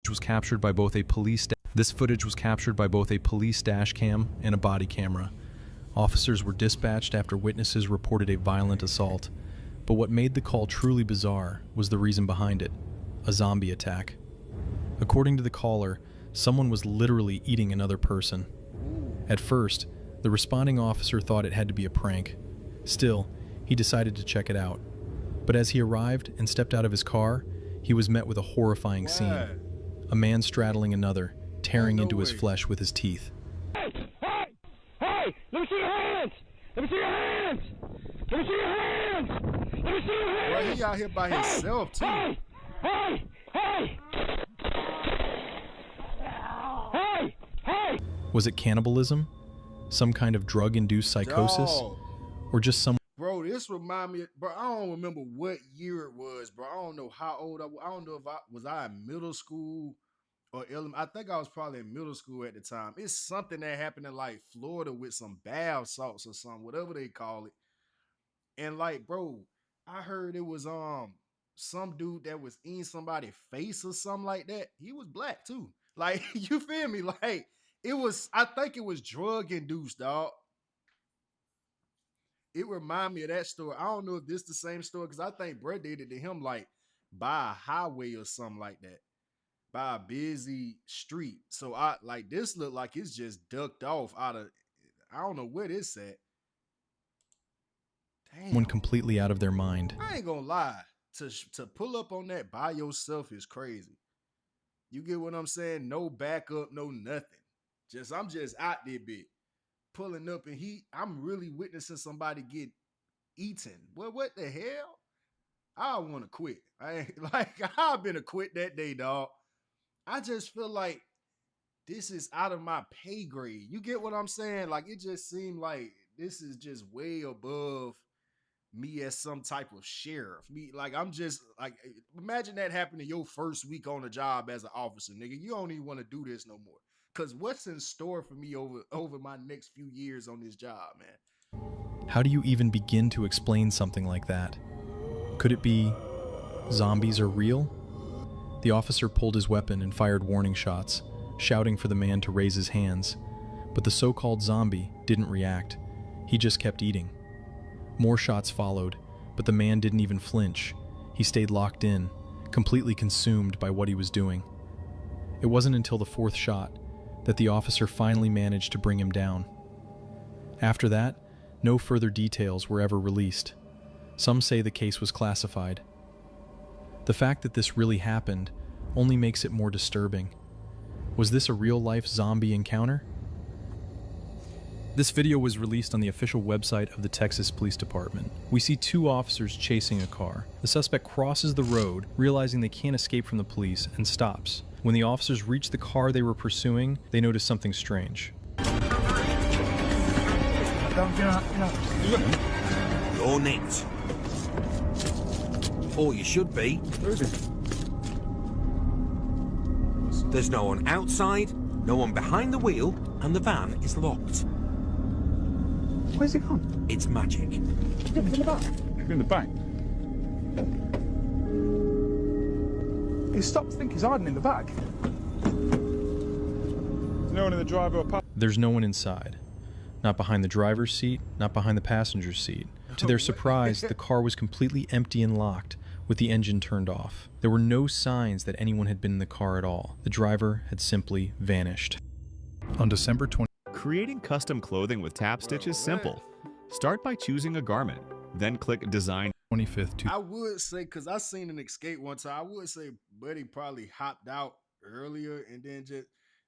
was captured by both a police dash cam and a body camera. Officers were dispatched after witnesses reported a violent assault. But what made the call truly bizarre was the reason behind it: a zombie attack. According to the caller, someone was literally eating another person. At first, the responding officer thought it had to be a prank. Still, he decided to check it out. But as he arrived and stepped out of his car, he was met with a horrifying scene. A man straddling another, tearing into his flesh with his teeth. Hey! Let me see your hands! Let me see your hands! Let me see your hands! Let me see your hands! Well, he out here by himself, too. Hey! Was it cannibalism? Some kind of drug-induced psychosis? Dog. Or just some... Bro, this remind me, bro, I don't remember what year it was, bro. I don't know how old I don't know if I was in middle school or I think I was probably in middle school at the time. It's something that happened in like Florida with some bath salts or something, whatever they call it. And like, bro, I heard it was some dude that was in somebody's face or something like that. He was black too. Like, you feel me? Like, I think it was drug induced, dog. It reminded me of that story. I don't know if this the same story, because I think Brett did it to him like by a highway or something like that. By a busy street. So this looked like it's just ducked off out of, I don't know where this at. Damn. One completely out of their mind. I ain't gonna lie. To pull up on that by yourself is crazy. You get what I'm saying? No backup, no nothing. I'm just out there, bit. Pulling up, and I'm really witnessing somebody get eaten. Well, what the hell? I want to quit. I've been to quit that day, dog. I just feel like this is out of my pay grade. You get what I'm saying? Like, it just seemed like this is just way above me as some type of sheriff. I'm just like, imagine that happened in your first week on the job as an officer, nigga. You don't even want to do this no more. Cause what's in store for me over my next few years on this job, man? How do you even begin to explain something like that? Could it be zombies are real? The officer pulled his weapon and fired warning shots, shouting for the man to raise his hands. But the so-called zombie didn't react. He just kept eating. More shots followed, but the man didn't even flinch. He stayed locked in, completely consumed by what he was doing. It wasn't until the fourth shot that the officer finally managed to bring him down. After that, no further details were ever released. Some say the case was classified. The fact that this really happened only makes it more disturbing. Was this a real-life zombie encounter? This video was released on the official website of the Texas Police Department. We see two officers chasing a car. The suspect crosses the road, realizing they can't escape from the police, and stops. When the officers reach the car they were pursuing, they notice something strange. You're next. Or you should be. There's no one outside, no one behind the wheel, and the van is locked. Where's it gone? It's magic. It's in the back. In the back? He stopped to think he's hiding in the back. There's no one in the driver or There's no one inside. Not behind the driver's seat, not behind the passenger's seat. To their surprise, the car was completely empty and locked, with the engine turned off. There were no signs that anyone had been in the car at all. The driver had simply vanished. On December 20th, creating custom clothing with tap stitch is simple. Start by choosing a garment, then click Design. 25th. I would say, because I seen an escape one time, I would say Buddy probably hopped out earlier and then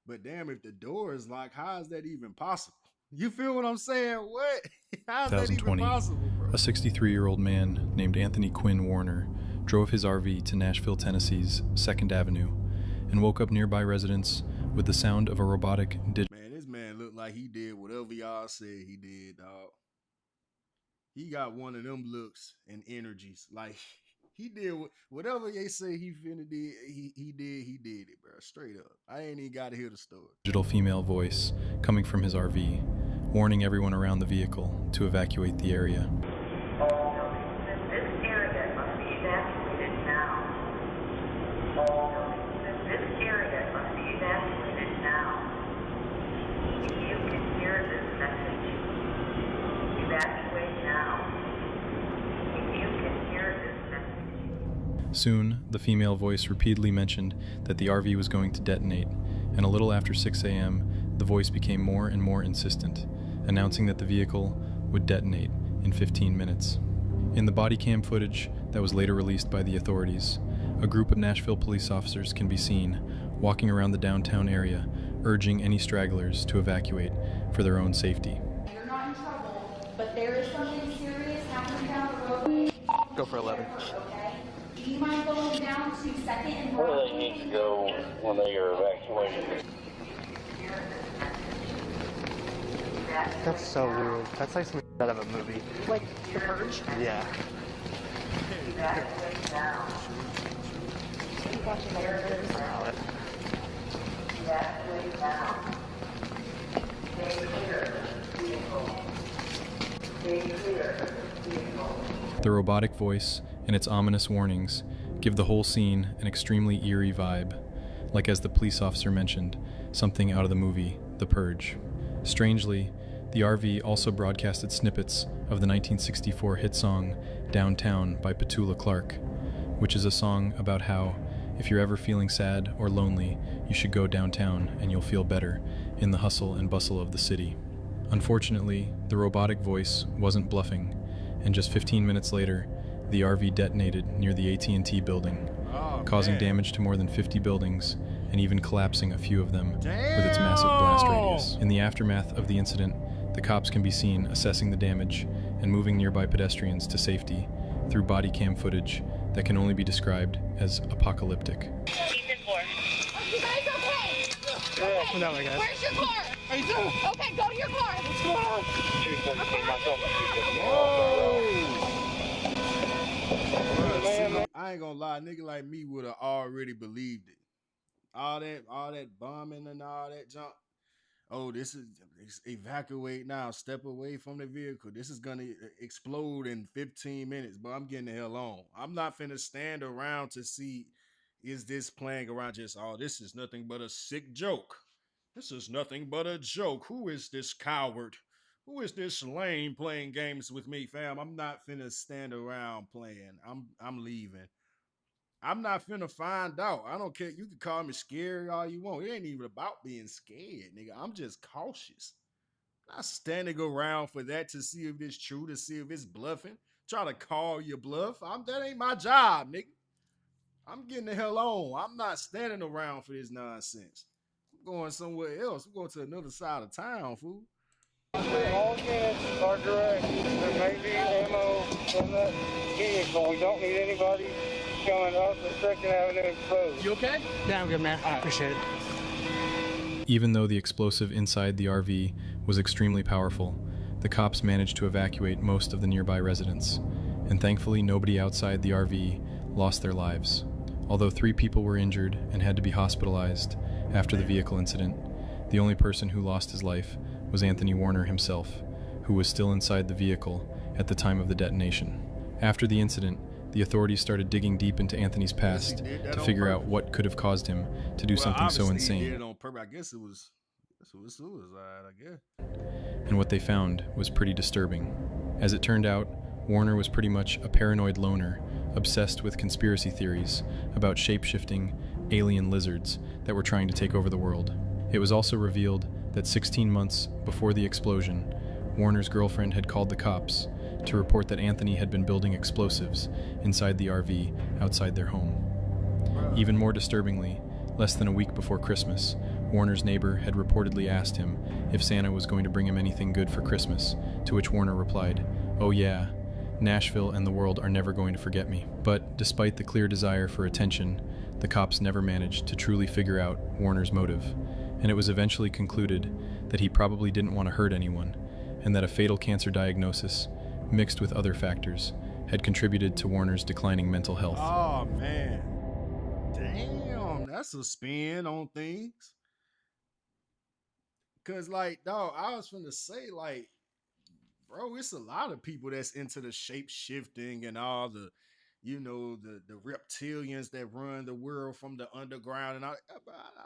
but damn, if the door is locked, how is that even possible? You feel what I'm saying? What? How is that even possible, bro? A 63-year-old man named Anthony Quinn Warner drove his RV to Nashville, Tennessee's 2nd Avenue and woke up nearby residents with the sound of a robotic Man, this man looked like he did whatever y'all said he did, dog. He got one of them looks and energies. Like, he did whatever they say he finna did, he did it, bro. Straight up. I ain't even gotta hear the story. Digital female voice coming from his RV, warning everyone around the vehicle to evacuate the area. All buildings in this area must be evacuated now. All buildings in this area Soon, the female voice repeatedly mentioned that the RV was going to detonate, and a little after 6 a.m., the voice became more and more insistent, announcing that the vehicle would detonate in 15 minutes. In the body cam footage that was later released by the authorities, a group of Nashville police officers can be seen walking around the downtown area, urging any stragglers to evacuate for their own safety. You're not in trouble, but there is something serious happening down the road. Go for 11. Okay? Do you mind going down to Second and Where do Broad? they need to go when they are evacuated? That's so weird. That's like something out of a movie. Like the purge? Yeah. The robotic voice and its ominous warnings give the whole scene an extremely eerie vibe, like as the police officer mentioned, something out of the movie The Purge. Strangely, the RV also broadcasted snippets of the 1964 hit song Downtown by Petula Clark, which is a song about how, if you're ever feeling sad or lonely, you should go downtown and you'll feel better in the hustle and bustle of the city. Unfortunately, the robotic voice wasn't bluffing, and just 15 minutes later, the RV detonated near the AT&T building, causing damage to more than 50 buildings and even collapsing a few of them with its massive blast radius. In the aftermath of the incident, the cops can be seen assessing the damage and moving nearby pedestrians to safety through body cam footage that can only be described as apocalyptic. Ethan 4. Are you guys okay? Yeah. No, my guys. Where's your car? How you doing? Okay, go to your car. What's going on? I ain't gonna lie, nigga like me would have already believed it. All that bombing and all that junk. Oh, this is evacuate now. Step away from the vehicle. This is gonna explode in 15 minutes. But I'm getting the hell on. I'm not finna stand around to see is this playing around. Just this is nothing but a sick joke. This is nothing but a joke. Who is this coward? Who is this lame playing games with me, fam? I'm not finna stand around playing. I'm leaving. I'm not finna find out. I don't care. You can call me scary all you want. It ain't even about being scared, nigga. I'm just cautious. Not standing around for that to see if it's true, to see if it's bluffing. Try to call your bluff. That ain't my job, nigga. I'm getting the hell on. I'm not standing around for this nonsense. I'm going somewhere else. I'm going to another side of town, fool. All units are direct. There may be ammo in that vehicle. We don't need anybody coming up the 2nd Avenue exposed. You okay? Yeah, I'm good, man. I appreciate it. Even though the explosive inside the RV was extremely powerful, the cops managed to evacuate most of the nearby residents, and thankfully nobody outside the RV lost their lives. Although 3 people were injured and had to be hospitalized after the vehicle incident, the only person who lost his life was Anthony Warner himself, who was still inside the vehicle at the time of the detonation. After the incident, the authorities started digging deep into Anthony's past to figure out what could have caused him to do something so insane. He did it on purpose. I guess it was suicide, I guess. And what they found was pretty disturbing. As it turned out, Warner was pretty much a paranoid loner, obsessed with conspiracy theories about shape-shifting alien lizards that were trying to take over the world. It was also revealed that 16 months before the explosion, Warner's girlfriend had called the cops to report that Anthony had been building explosives inside the RV outside their home. Even more disturbingly, less than a week before Christmas, Warner's neighbor had reportedly asked him if Santa was going to bring him anything good for Christmas, to which Warner replied, "Oh yeah, Nashville and the world are never going to forget me." But despite the clear desire for attention, the cops never managed to truly figure out Warner's motive, and it was eventually concluded that he probably didn't want to hurt anyone, and that a fatal cancer diagnosis, mixed with other factors, had contributed to Warner's declining mental health. Oh, man. Damn, that's a spin on things. Because, like, dog, I was finna say, like, bro, it's a lot of people that's into the shape shifting and all the, the reptilians that run the world from the underground. And I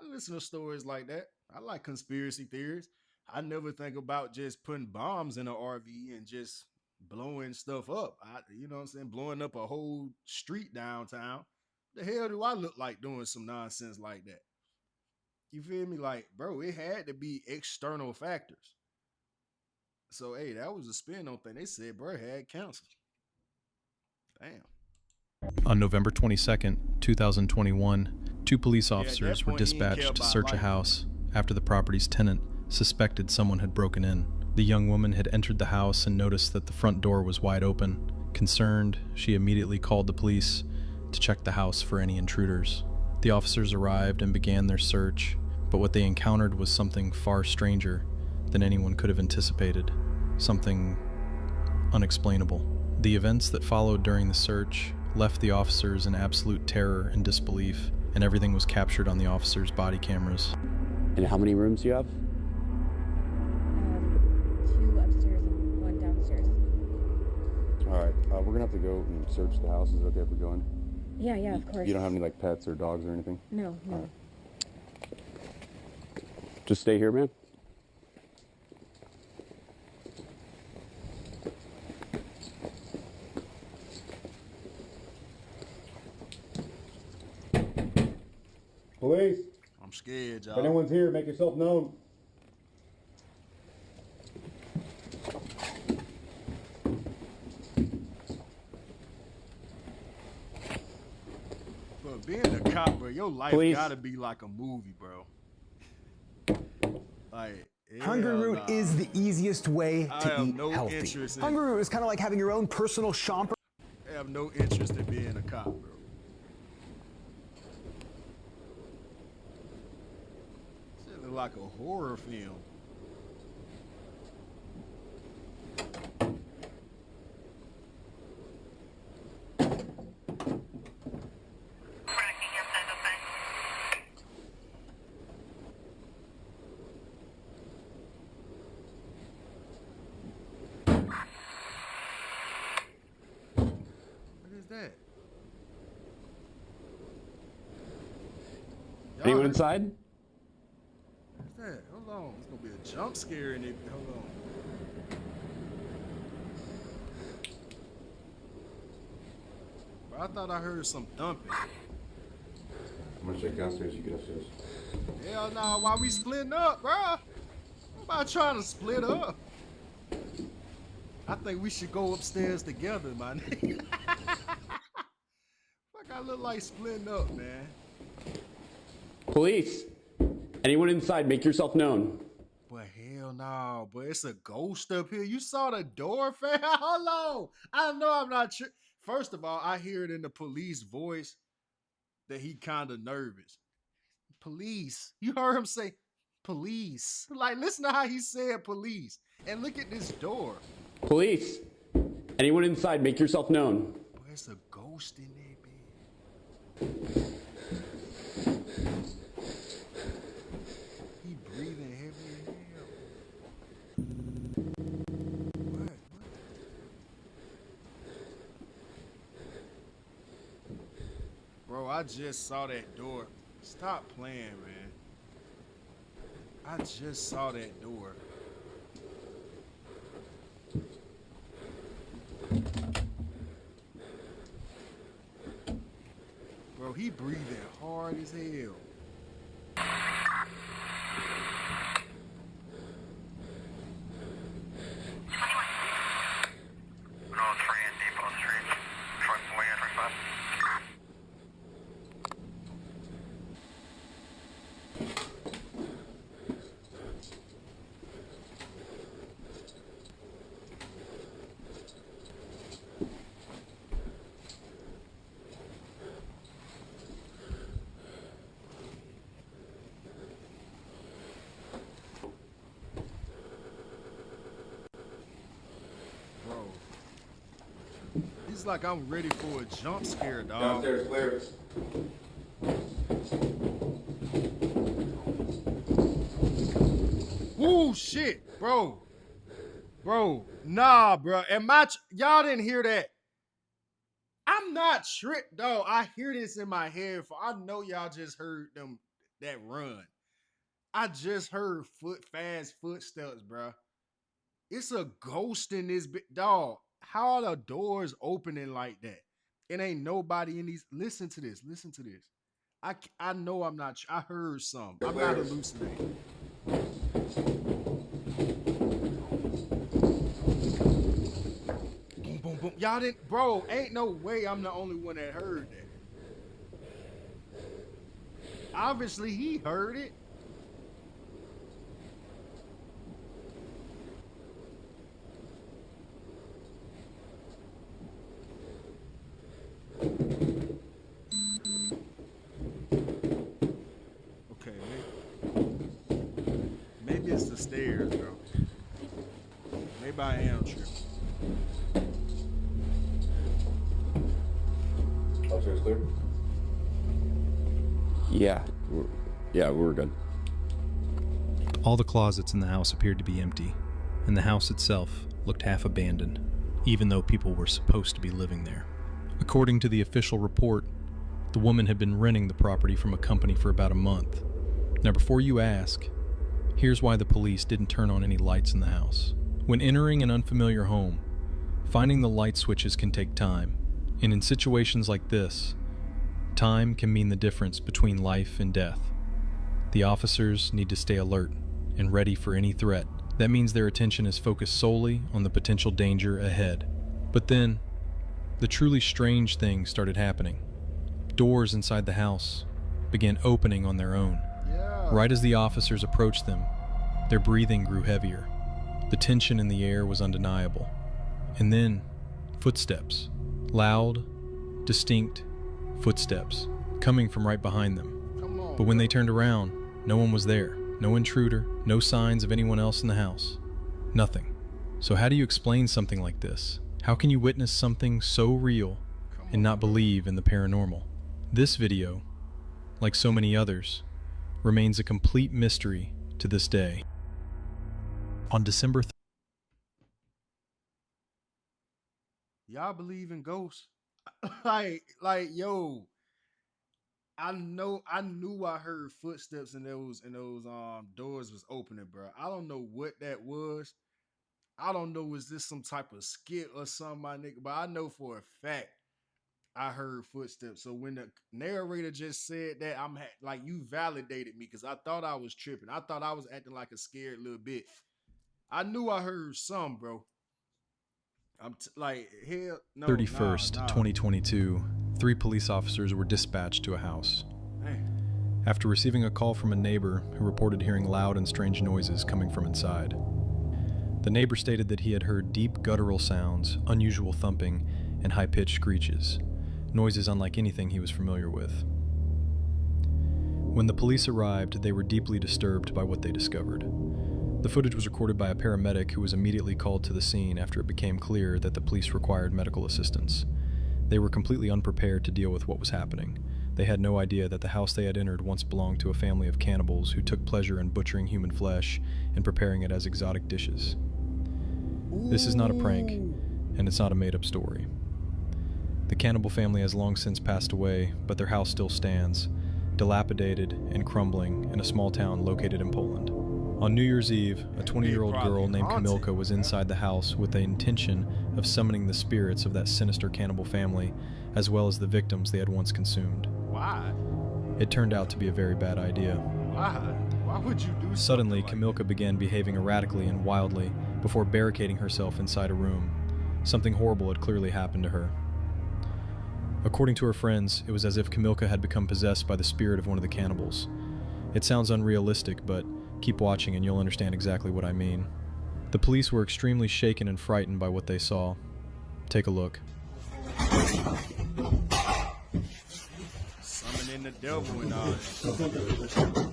listen to stories like that. I like conspiracy theories. I never think about just putting bombs in an RV and just blowing stuff up. You know what I'm saying? Blowing up a whole street downtown. The hell do I look like doing some nonsense like that? You feel me? Like, bro, it had to be external factors. So, hey, that was a spin on thing. They said, bro, had cancer. Damn. On November 22nd, 2021, two police Yeah, at that officers were point, he didn't care dispatched to about search a life. house after the property's tenant suspected someone had broken in. The young woman had entered the house and noticed that the front door was wide open. Concerned, she immediately called the police to check the house for any intruders. The officers arrived and began their search, but what they encountered was something far stranger than anyone could have anticipated. Something unexplainable. The events that followed during the search left the officers in absolute terror and disbelief, and everything was captured on the officers' body cameras. And how many rooms do you have? 2 upstairs and 1 downstairs. All right, we're gonna have to go and search the house. Is it okay if we go in? Yeah, of course. You don't have any like pets or dogs or anything? No. Right. Just stay here, man. Police, I'm scared, if y'all. anyone's here, make yourself known. But being a cop, bro, your life Police. gotta be like a movie, bro. Like, Hungry hell Root nah. is the easiest way I to have eat no healthy. interest in- Hungry Root is kind of like having your own personal shopper. I have no interest in being a cop, bro. Shit look like a horror film. What is that? Y'all Anyone heard- inside? What's that? Hold on. It's gonna be a jump scare in it. Hold on. Bro, I thought I heard some thumping. I'm gonna check downstairs. You get upstairs. Hell nah, why we splitting up, bro? I'm about trying to split up. I think we should go upstairs together, my nigga. Fuck, I look like splitting up, man. Police, anyone inside? Make yourself known. But hell no, but it's a ghost up here. You saw the door, fam? Hold on. I know I'm not sure. First of all, I hear it in the police voice that he kind of nervous. Police. You heard him say police. Like, listen to how he said police. And look at this door. Police, anyone inside? Make yourself known. Boy, it's a ghost in there, man. He breathing heavy as hell. What? Bro, I just saw that door. Stop playing, man. I just saw that door. Bro, he breathing hard as hell. Bro, it's like I'm ready for a jump scare, dog. Downstairs, clear. Woo, shit, bro. Bro, nah, bro. Y'all didn't hear that. I'm not tripped, though. I hear this in my head. I know y'all just heard that run. I just heard fast footsteps, bro. It's a ghost in this dog. How are the doors opening like that? It ain't nobody in these. Listen to this. Listen to this. I know I'm not. I heard some. I'm not hallucinating. Boom, boom, boom. Y'all didn't, bro. Ain't no way I'm the only one that heard that. Obviously, he heard it. Okay, maybe it's the stairs, bro. Maybe I am tripping. Upstairs clear? Yeah, we're good. All the closets in the house appeared to be empty, and the house itself looked half abandoned, even though people were supposed to be living there. According to the official report, the woman had been renting the property from a company for about a month. Now, before you ask, here's why the police didn't turn on any lights in the house. When entering an unfamiliar home, finding the light switches can take time, and in situations like this, time can mean the difference between life and death. The officers need to stay alert and ready for any threat. That means their attention is focused solely on the potential danger ahead. But then, the truly strange things started happening. Doors inside the house began opening on their own. Right as the officers approached them, their breathing grew heavier. The tension in the air was undeniable. And then, footsteps. Loud, distinct footsteps coming from right behind them. But when they turned around, no one was there. No intruder, no signs of anyone else in the house. Nothing. So how do you explain something like this? How can you witness something so real and not believe in the paranormal? This video, like so many others, remains a complete mystery to this day. On December 3rd, Y'all believe in ghosts? Yo, I knew I heard footsteps and those doors was opening, bro. I don't know what that was. I don't know, was this some type of skit or something, my nigga? But I know for a fact I heard footsteps. So when the narrator just said that, like, you validated me, because I thought I was tripping. I thought I was acting like a scared little bit. I knew I heard some, bro. Like, hell no. 31st, 2022, 3 police officers were dispatched to a house. After receiving a call from a neighbor who reported hearing loud and strange noises coming from inside. The neighbor stated that he had heard deep guttural sounds, unusual thumping, and high-pitched screeches, noises unlike anything he was familiar with. When the police arrived, they were deeply disturbed by what they discovered. The footage was recorded by a paramedic who was immediately called to the scene after it became clear that the police required medical assistance. They were completely unprepared to deal with what was happening. They had no idea that the house they had entered once belonged to a family of cannibals who took pleasure in butchering human flesh and preparing it as exotic dishes. This is not a prank, and it's not a made-up story. The cannibal family has long since passed away, but their house still stands, dilapidated and crumbling in a small town located in Poland. On New Year's Eve, a 20-year-old girl named Kamilka was inside the house with the intention of summoning the spirits of that sinister cannibal family, as well as the victims they had once consumed. Why? It turned out to be a very bad idea. Why? Why would you do Suddenly, something Kamilka began behaving erratically and wildly before barricading herself inside a room. Something horrible had clearly happened to her. According to her friends, it was as if Kamilka had become possessed by the spirit of one of the cannibals. It sounds unrealistic, but keep watching and you'll understand exactly what I mean. The police were extremely shaken and frightened by what they saw. Take a look. Summoning the devil and all that.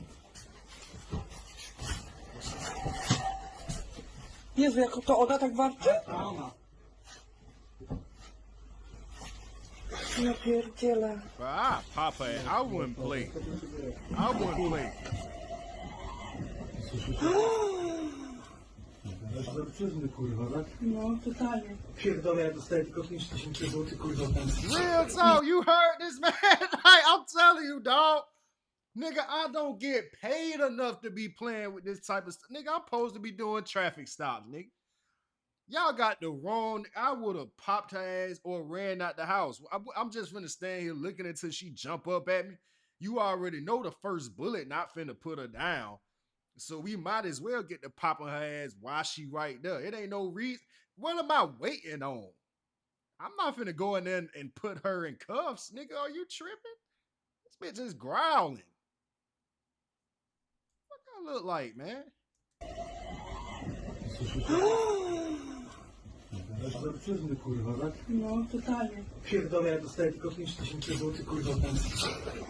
Jezu, jak to ona tak warczy? Ja pierdzielę. Papa, I wouldn't play. I wouldn't play. No, totalnie. Pierdolę, ja dostaję tylko 5000 zł, kurwa, tam. Real talk, you heard this, man? Like, I'm telling you, dog. Nigga, I don't get paid enough to be playing with this type of stuff. Nigga, I'm supposed to be doing traffic stops, nigga. Y'all got the wrong. I would have popped her ass or ran out the house. I'm just finna stand here looking until she jump up at me. You already know the first bullet not finna put her down. So we might as well get to popping her ass while she right there. It ain't no reason. What am I waiting on? I'm not finna go in there and put her in cuffs. Nigga, are you tripping? This bitch is growling. What I look like, man? Kurwa, tak? No, totalnie. Pierdolę, ja dostaję tylko 5000 zł, kurwa, tam.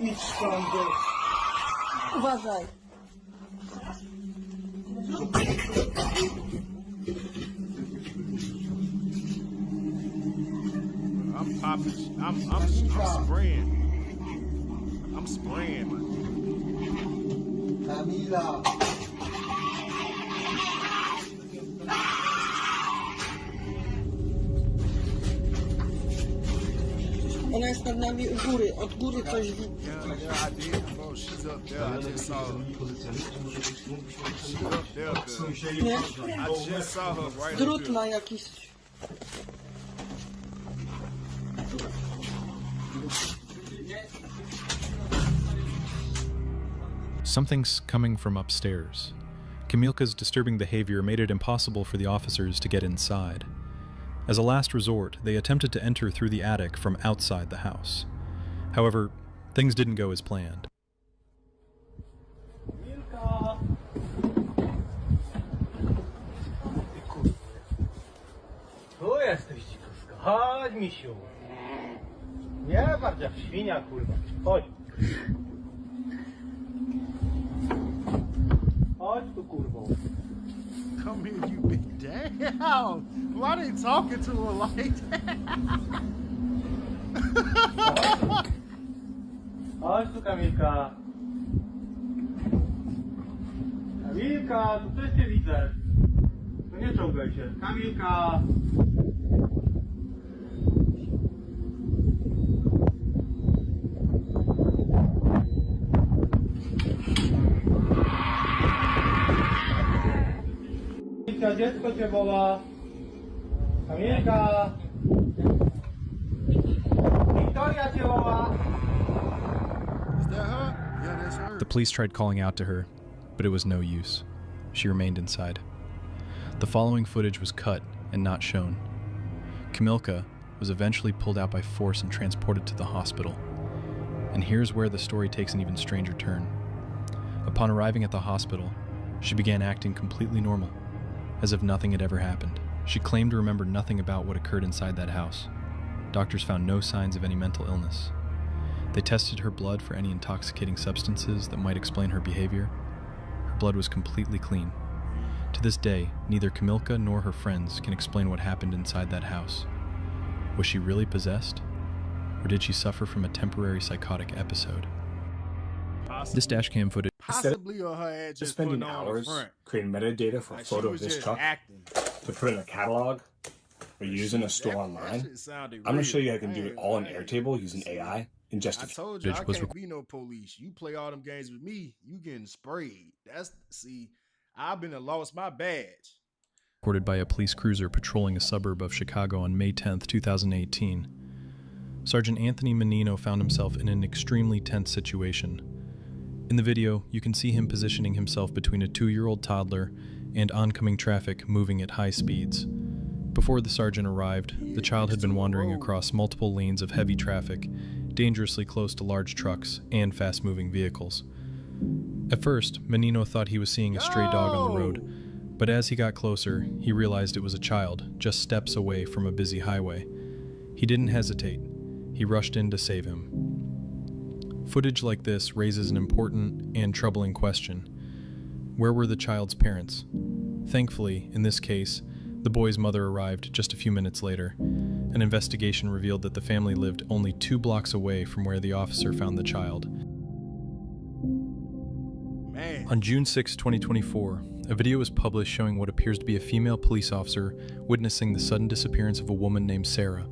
Idź tam do... Uważaj. I'm popping. I'm spraying. I'm spraying, man. Kamila! Ona jest nad nami u góry. Od góry coś widzi. Yeah, I did, bro. She's up there. I just saw her. She's up there, cuz. Nie? I just saw her right up Drut there. ma jakiś. Something's coming from upstairs. Kamilka's disturbing behavior made it impossible for the officers to get inside. As a last resort, they attempted to enter through the attic from outside the house. However, things didn't go as planned. Tu jesteś, dzikuska. Chodź, misiu. Nie martw jak świnia, kurwa. Chodź. Chodź tu, kurwo. Come here, you big damn. Why they talking to her like that? Chodź tu, Kamilka. Kamilka, tu też cię widzę. No nie czołgaj się. Kamilka. Kamilka, dziecko cię woła. Kamilka. Wiktoria cię woła. Is that her? Yeah, that's her. The police tried calling out to her, but it was no use. She remained inside. The following footage was cut and not shown. Kamilka was eventually pulled out by force and transported to the hospital. And here's where the story takes an even stranger turn. Upon arriving at the hospital, she began acting completely normal, as if nothing had ever happened. She claimed to remember nothing about what occurred inside that house. Doctors found no signs of any mental illness. They tested her blood for any intoxicating substances that might explain her behavior. Her blood was completely clean. To this day, neither Kamilka nor her friends can explain what happened inside that house. Was she really possessed? Or did she suffer from a temporary psychotic episode? This dashcam footage Possibly on her ass just spending putting on hours the front. creating metadata for a Like she photo was of this just truck acting. to put in a catalog or use in a store online. shit sounded I'm going to show real. you how I can do it all in Airtable using AI in just I a few. told you I was can't be no police. You play all them games with me, you getting sprayed. I've been and lost my badge. recorded by a police cruiser patrolling a suburb of Chicago on May 10, 2018. Sergeant Anthony Menino found himself in an extremely tense situation. In the video, you can see him positioning himself between a 2-year-old toddler and oncoming traffic moving at high speeds. Before the sergeant arrived, the child had been wandering across multiple lanes of heavy traffic, dangerously close to large trucks and fast-moving vehicles. At first, Menino thought he was seeing a stray dog on the road, but as he got closer, he realized it was a child, just steps away from a busy highway. He didn't hesitate. He rushed in to save him. Footage like this raises an important and troubling question. Where were the child's parents? Thankfully, in this case, the boy's mother arrived just a few minutes later. An investigation revealed that the family lived only 2 blocks away from where the officer found the child. Man. On June 6, 2024, a video was published showing what appears to be a female police officer witnessing the sudden disappearance of a woman named Sarah,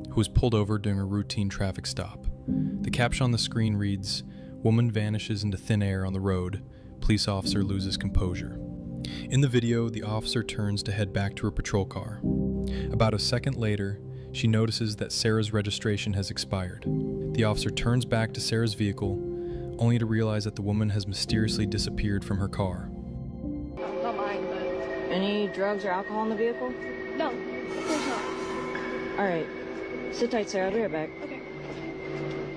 who was pulled over during a routine traffic stop. The caption on the screen reads, "Woman vanishes into thin air on the road. Police officer loses composure." In the video, the officer turns to head back to her patrol car. About a second later, she notices that Sarah's registration has expired. The officer turns back to Sarah's vehicle, only to realize that the woman has mysteriously disappeared from her car. Not mine, but... Any drugs or alcohol in the vehicle? No, of course not. All right. Sit tight, Sarah. I'll be right back. Okay.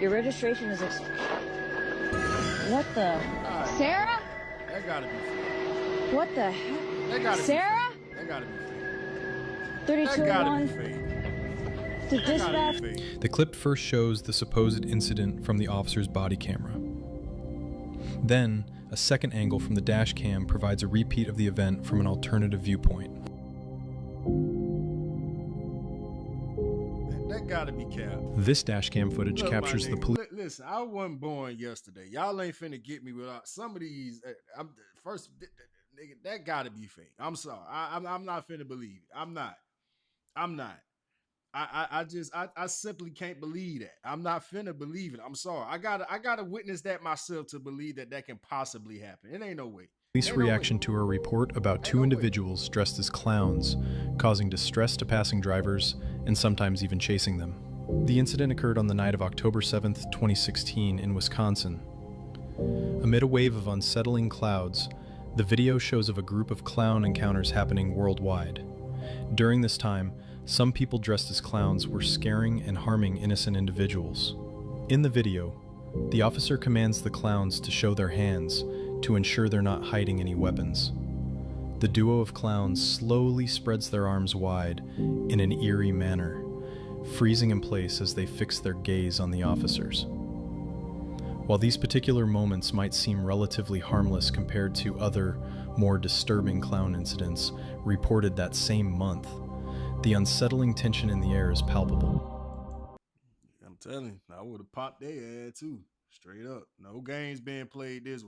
Your registration is What the? Sarah? That gotta be fake. What the hell? That gotta Sarah? be fake. That gotta be fake. 3201 to dispatch. The clip first shows the supposed incident from the officer's body camera. Then, a second angle from the dash cam provides a repeat of the event from an alternative viewpoint. That gotta be cap. This dash cam footage Look, captures the police. Listen, I wasn't born yesterday. Y'all ain't finna get me without some of these. Nigga, that gotta be fake. I'm sorry. I'm not finna believe it. I'm not. I simply can't believe that. I'm not finna believe it. I'm sorry. I gotta witness that myself to believe that can possibly happen. It ain't no way. Police reaction to a report about two individuals dressed as clowns, causing distress to passing drivers and sometimes even chasing them. The incident occurred on the night of October 7th, 2016 in Wisconsin. Amid a wave of unsettling clouds, the video shows of a group of clown encounters happening worldwide. During this time, some people dressed as clowns were scaring and harming innocent individuals. In the video, the officer commands the clowns to show their hands to ensure they're not hiding any weapons. The duo of clowns slowly spreads their arms wide in an eerie manner, freezing in place as they fix their gaze on the officers. While these particular moments might seem relatively harmless compared to other, more disturbing clown incidents reported that same month, the unsettling tension in the air is palpable. I'm telling you, I would have popped their ass too. Straight up. No games being played this way.